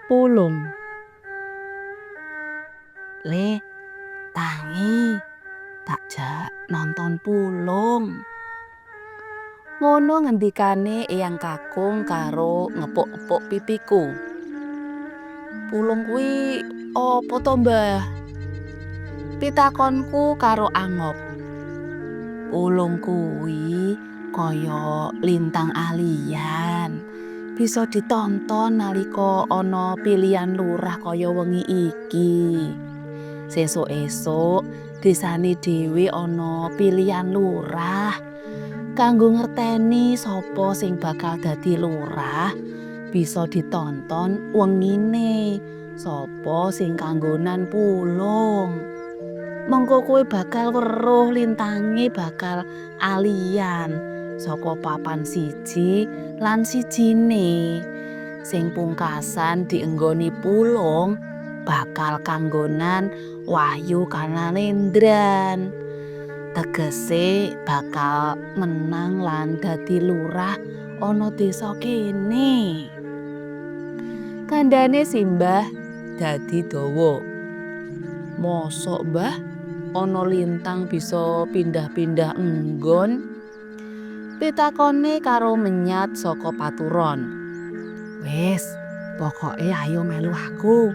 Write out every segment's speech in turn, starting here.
Pulung. Le, tangi, takjak nonton pulung. Ngono ngendikane Eyang Kakung karo ngepuk-ngepuk pipiku. Pulung kuwi apa to, Mbah? Pitakonku karo angop. Pulung kuwi kaya lintang alian. Bisa ditonton nalika ana pilihan lurah kaya wengi iki. Sesuk-esuk desane dhewe ana pilihan lurah. Kanggo ngerteni sapa sing bakal dadi lurah, bisa ditonton wengine sapa sing kanggonan pulung. Mengko kowe bakal weruh lintange bakal alian saka papan siji lan sijine. Sing pungkasan dienggoni pulung bakal kanggonan Wahyu Kanalendran. Tegese bakal menang lan dadi lurah ana desa kene. Kandhane Simbah dadi dawa. Mosok, Mbah, ana lintang bisa pindah-pindah enggon? Pitakone karo menyat saka paturon. Wis, pokoke ayo melu aku.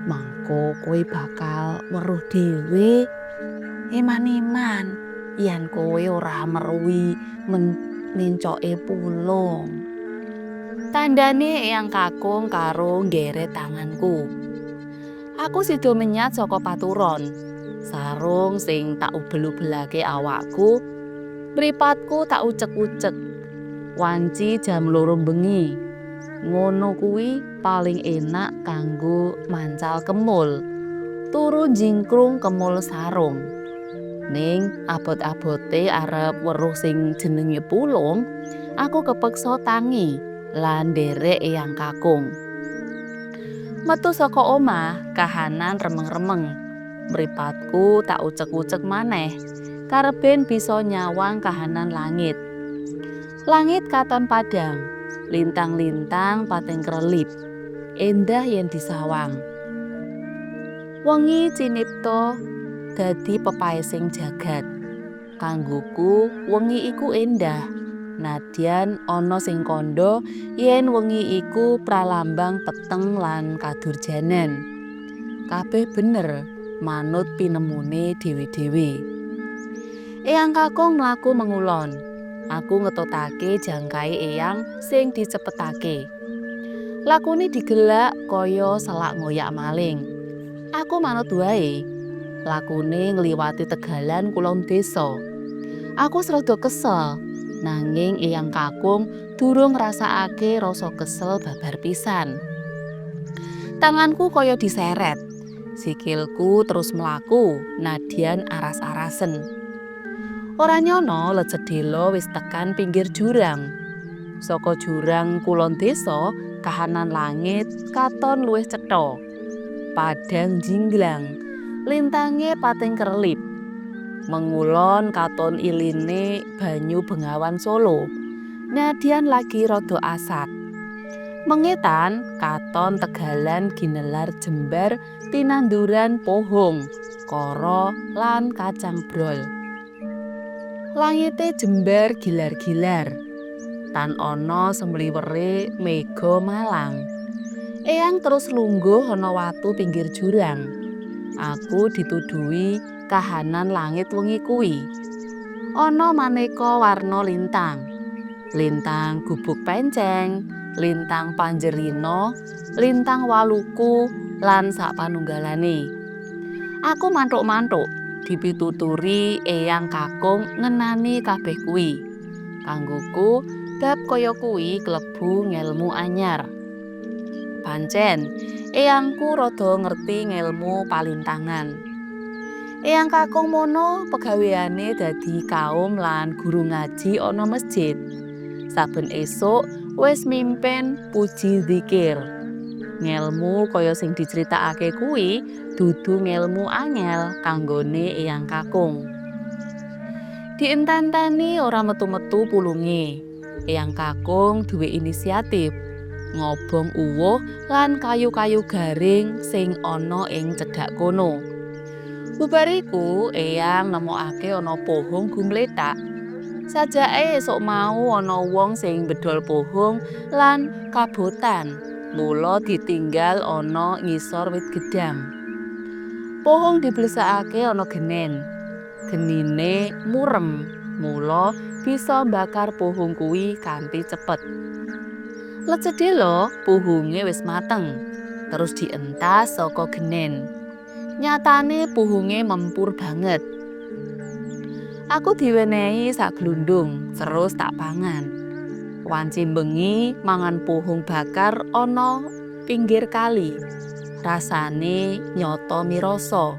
Mengko kowe bakal weruh dhewe. Iman-iman yen kowe ora meruhi mencoke pulung. Tandane Eyang Kakung karo nggeret tanganku. Aku sida menyat saka paturon. Sarung sing tak ubel-ubelake awakku, mripatku tak ucek-ucek. Wanci jam 2 bengi. Ngono kuwi paling enak kanggo mancal kemul. Turu jingkrung kemul sarung. Ning abot-abote arep weruh sing jenenge pulung, aku kepeksa tangi lan nderek Eyang Kakung. Metu saka omah kahanan remeng-remeng. Mripatku tak ucek-ucek maneh, karep bisa nyawang kahanan langit. Langit katon padhang, lintang-lintang pating krelip. Endah yen disawang. Wengi cinipta dadi pepaesing jagat. Kanggoku wengi iku endah. Nadyan ana sing kandha yen wengi iku pralambang peteng lan kadurjanan. Kabeh bener manut pinemune dhewe-dhewe. Eyang Kakung mlaku mengulon. Aku ngetutake jangkai Eyang sing dicepetake. Lakune digelak kaya selak ngoyak maling. Aku manut wae. Lakune ngliwati tegalan kulon desa. Aku rada kesel, nanging Eyang Kakung durung ngrasakake rasa kesel babar pisan. Tanganku kaya diseret. Sikilku terus mlaku, nadyan aras-arasen. Ora nyono lecedhela wis tekan pinggir jurang. Saka jurang kulon desa, kahanan langit katon luwih cetha. Padhang jinglang, lintange pating kerlip. Mengulon katon iline banyu Bengawan Solo. Nadyan lagi rada asat. Mengetan katon tegalan ginelar jembar tinanduran pohong, kara lan kacang brol. Langite jembar gilar-gilar. Tan ana semliwere mega malang. Eyang terus lungguh ana watu pinggir jurang. Aku dituduhi kahanan langit wengi kuwi. Ana maneka warna lintang. Lintang gubuk penceng, lintang panjerina, lintang waluku lan sapanunggalane. Aku mantuk-mantuk dipituturi Eyang Kakung ngenani kabeh kuwi. Kanggoku bab kaya kuwi klebu ngelmu anyar. Pancen Eyangku rada ngerti ngelmu palintangan. Eyang Kakung mono pegaweane dadi kaum lan guru ngaji ana masjid. Saben esuk wis mimpin puji zikir. Ngelmu kaya sing diceritakake kuwi dudu ngelmu angel kanggone Eyang Kakung. Diententeni ora metu-metu pulunge. Eyang Kakung duwe inisiatif. ngobong uwuh lan kayu-kayu garing sing ana ing cedhak kono. Bubariku eyang nemokake ana pohong gumletak. Sajake esuk mau ana wong sing bedol pohong lan kabotan. Mula ditinggal ana ngisor wit gedang. Pohong diblesakake ana genen. Genine murem, mula bisa mbakar pohong kuwi kanthi cepet. Lecedhe lho, pohonge wis mateng. Terus dientas saka genen. Nyatane pohonge mempur banget. Aku diwenehi sak glundung, terus tak pangan. Wanci bengi mangan pohong bakar ana pinggir kali. Rasane nyoto mirasa.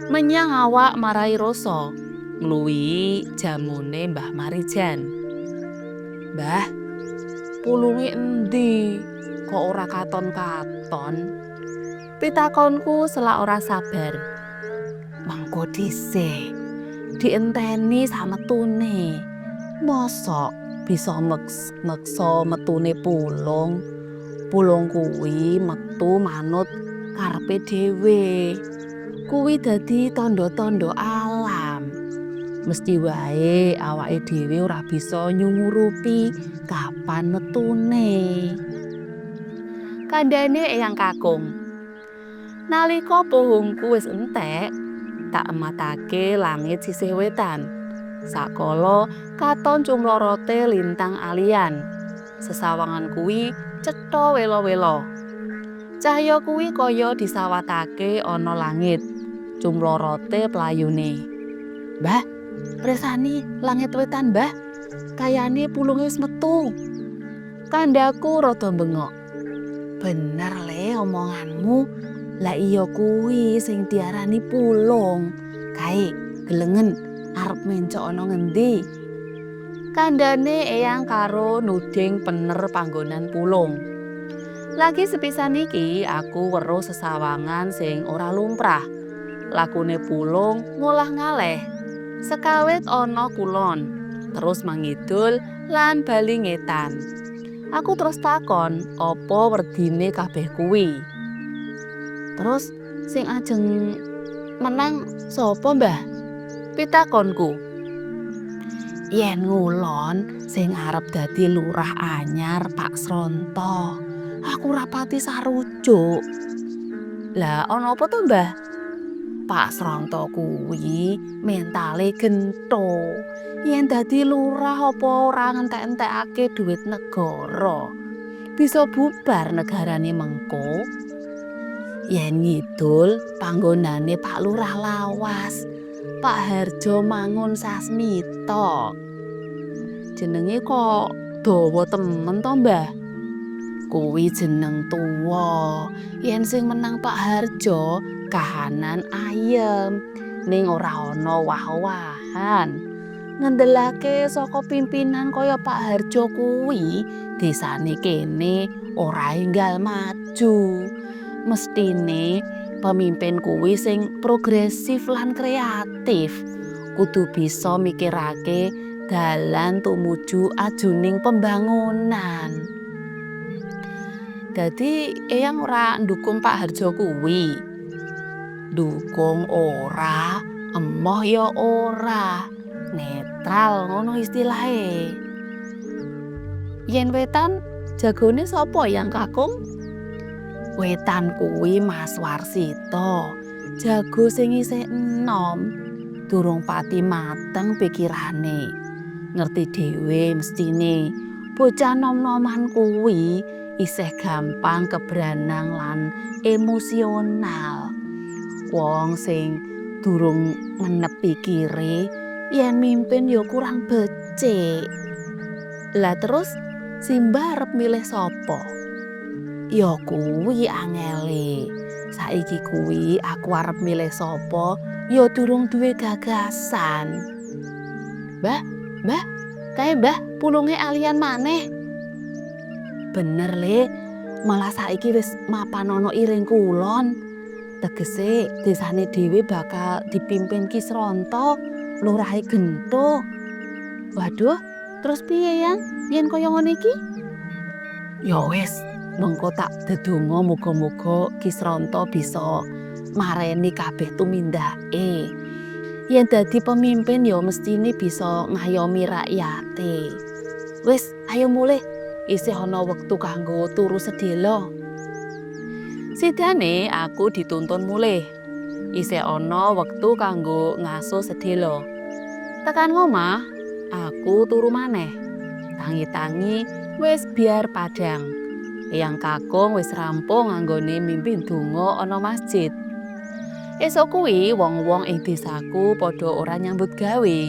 Menyang awak marai rasa. Ngluwihi jamune Mbah Marijan. "Mbah, pulunge endi? Kok ora katon-katon?" Pitakonku selak ora sabar. "Mengko dhisik, dienteni sametune. Mosok bisa meksa metune pulung. Pulung kuwi metu manut karepe dhewe. Kuwi dadi tanda-tanda alam. Mesti wae awake dhewe ora bisa nyumurupi kapan metune." Kandhane Eyang Kakung. Nalika pohongku wis entek, tak ematake langit sisih wetan. Sakala katon cumlorote lintang alian. Sesawangan kuwi cetha welo-welo. Cahya kuwi kaya disawatake ana langit. Cumlorote playune. "Mbah, presani langit wetan, Mbah. Kayane pulunge wis metu." Kandhaku rada bengok. "Bener le omonganmu. Lah iya kuwi sing diarani pulung. Kae, gelengen arep mencok ana ngendi?" Kandhane Eyang karo nuding pener panggonan pulung. Lagi sepisan iki aku weruh sesawangan sing ora lumrah. Lakune pulung ngolah ngaleh. Sekawit ana kulon, terus mangidul lan bali ngetan. Aku terus takon, apa werdine kabeh kuwi? "Terus sing ajeng menang sapa, Mbah?" Pitakonku. "Yen ngulon sing arep dadi lurah anyar Pak Sronto. Aku rapati sarujuk." "Lah ana apa to, Mbah?" "Pak Sronto kuwi mentale gento. Yen dadi lurah apa ora ngentek-entekake dhuwit negara, bisa bubar negarane mengko. Yen ngidul panggonane Pak Lurah lawas, Pak Harjo Mangun Sasmito." "Jenenge kok dawa temen to, Mbah?" "Kuwi jeneng tuwa. Yen sing menang Pak Harjo kahanan ayem, ning ora ana wah-wahan. Ngendelake saka pimpinan kaya Pak Harjo kuwi, desane kene ora enggal maju. Mestine pemimpin kuwi sing progresif lan kreatif. Kudu bisa mikirake dalan tumuju ajuning pembangunan." "Dadi Eyang ora ndukung Pak Harjo kuwi?" "Dukung ora, emoh ya ora. Netral ngono istilahe." "Yen wetan jagone sapa Eyang Kakung?" "Wetan kuwi Mas Warsito. Jago sing isih enom. Durung pati mateng pikirane. Ngerti dhewe mestine bocah nom-noman kuwi isih gampang kebranang lan emosional. Wong sing durung menep pikire yen mimpin ya kurang becik." "Lah terus Simbah arep milih sapa?" "Ya kuwi angele. Saiki kuwi aku arep milih sapa ya durung duwe gagasan." Mbah, kae Mbah pulunge alian maneh." "Bener le, malah saiki wis mapan ana iring kulon. Tegese desane dhewe bakal dipimpin Ki Sronto, lurahe gento." "Waduh, terus piye Yang yen kaya ngene iki?" Ya wis, mengko tak dedonga muga-muga Kisranta bisa mareni kabeh tumindake. Yen dadi pemimpin ya mestine bisa ngayomi rakyate. Wis, ayo mulih. Isih ana wektu kanggo turu sedhela. Sidane aku dituntun mulih. Isih ana wektu kanggo ngaso sedhela. Tekan ngomah, aku turu maneh. Tangi-tangi wis biar padhang. Eyang kakung wis rampung anggone mimpin donga ana masjid. Esuk kuwi wong-wong ing desaku padha ora nyambut gawe.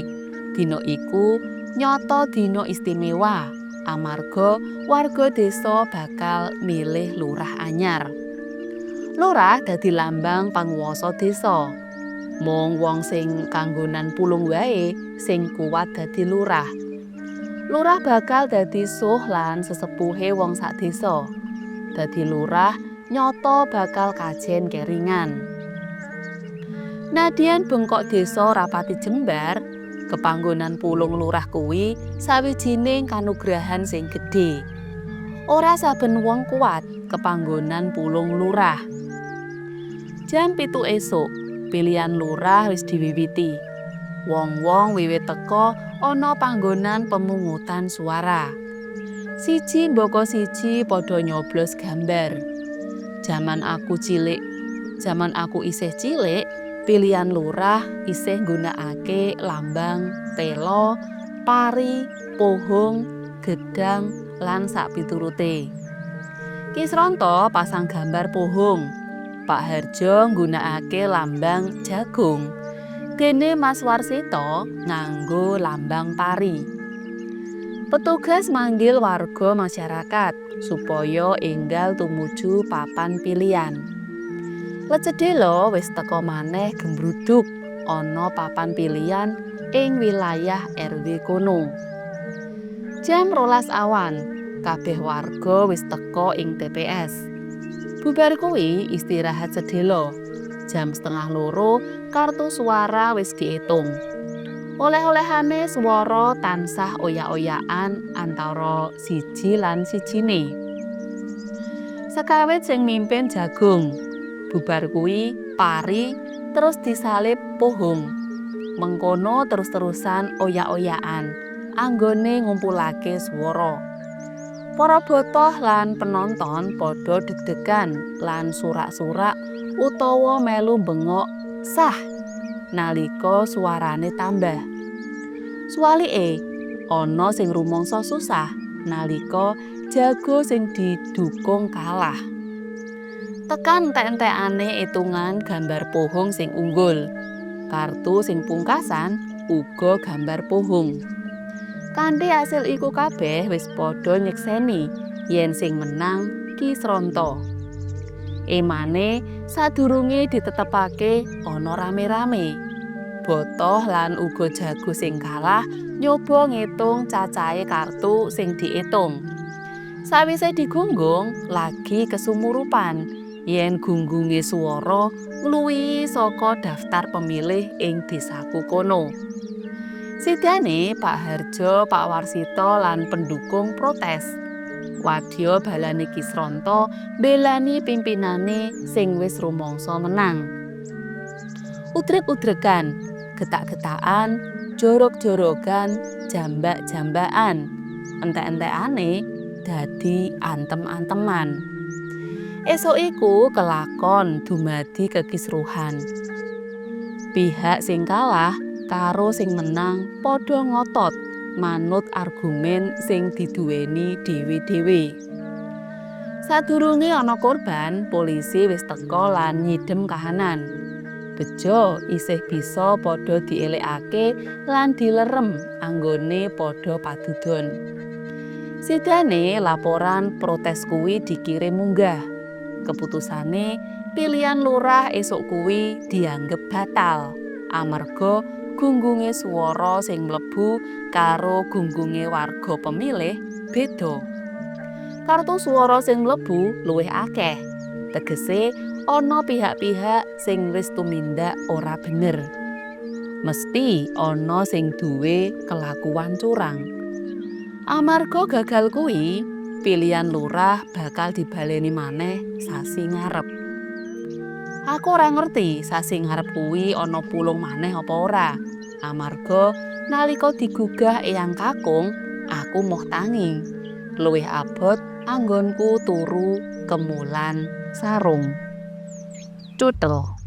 Dina iku nyata dina istimewa amarga warga desa bakal milih lurah anyar. Lurah dadi lambang panguwasa desa. Mung wong sing kanggonan pulung wae sing kuat dadi lurah. Lurah bakal dadi suh lan sesepuhe wong sak desa. Dadi lurah nyata bakal kajen keringan. Nadyan bengkok desa rapati jembar, kepanggonan pulung lurah kuwi sawijining kanugrahan sing gedhe. Ora saben wong kuat kepanggonan pulung lurah. Jam 7 esuk, pilihan lurah wis diwiwiti. Wong-wong wiwit teka ana panggonan pemungutan suara. Siji mbaka siji padha nyoblos gambar. Jaman aku isih cilik, pilihan lurah isih nggunakake lambang tela, pari, pohong, gedang lan sak piturute. Kisranta pasang gambar pohong. Pak Harjo nggunakake lambang jagung. Dene Mas Warsito nganggo lambang pari. Petugas manggil warga masyarakat supaya enggal tumuju papan pilihan. Lecedhela wis teka maneh gembruduk ana papan pilihan ing wilayah RW kono. Jam 12 awan, kabeh warga wis teka ing TPS. Bubar kuwi istirahat sedhela. Jam 1:30 kartu suara wis diitung. Oleh-olehane swara tansah oyak-oyakan antara siji lan sijine. Sekawit sing mimpin jagung. Bubar kuwi pari terus disalip pohong. Mengkono terus-terusan oyak-oyakan anggone ngumpulake swara. Para botoh lan penonton padha deg-degan lan surak-surak utawa melu bengok sah nalika suarane tambah. Suwalike ana sing rumangsa susah nalika jago sing didukung kalah. Tekan entek-entekane itungan gambar pohong sing unggul. Kartu sing pungkasan uga gambar pohong. Kanthi hasil iku kabeh wis padha nyekseni yen sing menang Kisranta. Emane sadurunge ditetepake ana rame-rame. Botoh lan uga jago sing kalah nyoba ngitung cacahe kartu sing diitung. Sawise digunggung lagi kesumurupan yen gunggunge swara ngluwihi saka daftar pemilih ing desaku kono. Sidane Pak Harjo, Pak Warsito lan pendukung protes. Wadya balane Kisranta mbelani pimpinane sing wis rumangsa menang. Udrek-udrekan, getak-getakan, jorok-jorokan, jambak-jambakan. Entek-entekane dadi antem-anteman. Esuk iku kelakon dumadi kekisruhan. Pihak sing kalah karo sing menang padha ngotot manut argumen sing diduweni dhewe-dhewe. Sadurunge ana korban, polisi wis teka lan nyidhem kahanan. Bejo isih bisa padha dielekake lan dilerem anggone padha padudon. Sidane laporan protes kuwi dikirim munggah. Keputusane pilihan lurah esuk kuwi dianggep batal amarga gunggunge swara sing mlebu karo gunggunge warga pemilih beda. Kartu swara sing mlebu luwih akeh. Tegese ana pihak-pihak sing wis tumindak ora bener. Mesti ana sing duwe kelakuan curang. Amarga gagal kuwi, pilihan lurah bakal dibaleni maneh sasi ngarep. Aku ora ngerti sasi ngarep kuwi ana pulung maneh apa ora. Amarga nalika digugah eyang kakung, aku moh tangi. Luwih abot anggonku turu kemulan sarung. Cutel.